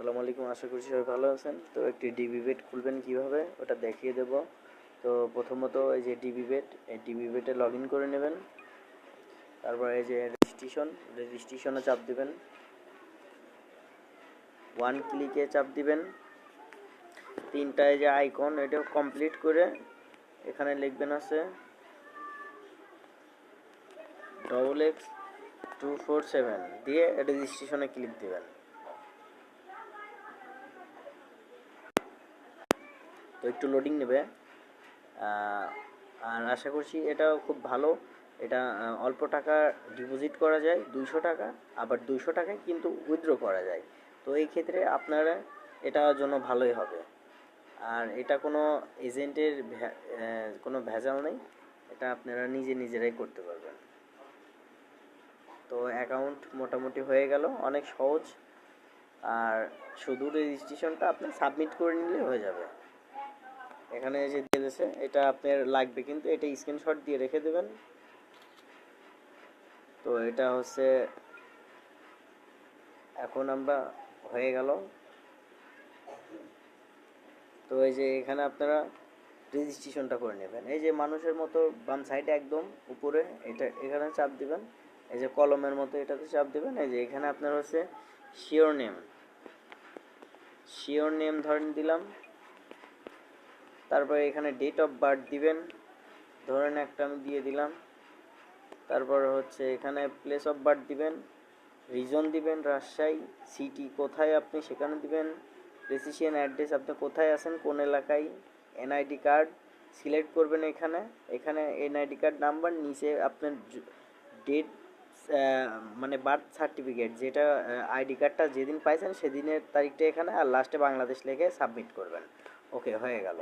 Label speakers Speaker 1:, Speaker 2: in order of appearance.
Speaker 1: আসসালামু আলাইকুম, আশা করি সবাই ভালো আছেন। তো একটি ডিবি বেড খুলবেন কিভাবে ওটা দেখিয়ে দেব। তো প্রথমত এই যে ডিবি বেড, এই ডিবি বেডে লগ ইন করে নেবেন। তারপর এই যে রেজিস্ট্রেশনে চাপ দিবেন, ওয়ান ক্লিকে চাপ দিবেন। তিনটা এই যে আইকন, এটা কমপ্লিট করে এখানে লিখবেন আছে XX247 দিয়ে রেজিস্ট্রেশনে ক্লিক দিবেন। তো একটু লোডিং নেবে, আর আশা করছি এটাও খুব ভালো। এটা অল্প টাকা ডিপোজিট করা যায় 200 টাকা, আবার 200 টাকায় কিন্তু উইথড্র করা যায়। তো এই ক্ষেত্রে আপনারা এটার জন্য ভালোই হবে। আর এটা কোনো এজেন্টের কোনো ভেজাল নেই, এটা আপনারা নিজেরাই করতে পারবেন। তো অ্যাকাউন্ট মোটামুটি হয়ে গেল, অনেক সহজ। আর শুধু রেজিস্ট্রেশনটা আপনি সাবমিট করে নিলে হয়ে যাবে। এখানে যে দিয়ে দিয়েছে এটা আপনার লাগবে, কিন্তু এটা স্ক্রিনশট দিয়ে রেখে দেবেন। তো এটা হচ্ছে এখন আমরা হয়ে গেল। তো এই যে এখানে আপনারা রেজিস্ট্রেশনটা করে নেবেন। এই যে মানুষের মতো বাম সাইডে একদম উপরে এটা এখানে চাপ দিবেন, এই যে কলমের মতো এটাতে চাপ দিবেন। এই যে এখানে আপনার হচ্ছে শিওর নেম ধরেন দিলাম। তারপরে এখানে ডেট অফ বার্থ দিবেন, ধরেন একটা আমি দিয়ে দিলাম। তারপর হচ্ছে এখানে প্লেস অফ বার্থ দিবেন, রিজন দিবেন রাজশাহী, সিটি কোথায় আপনি সেখানে দিবেন, রেসিডেন্সিয়াল অ্যাড্রেস আপনি কোথায় আছেন কোন এলাকায়, এনআইডি কার্ড সিলেক্ট করবেন। এখানে এনআইডি কার্ড নাম্বার, নিচে আপনার ডেট মানে বার্থ সার্টিফিকেট, যেটা আইডি কার্ডটা যেদিন পাইছেন সেদিনের তারিখটা এখানে, আর লাস্টে বাংলাদেশ লিখে সাবমিট করবেন। ওকে, হয়ে গেল।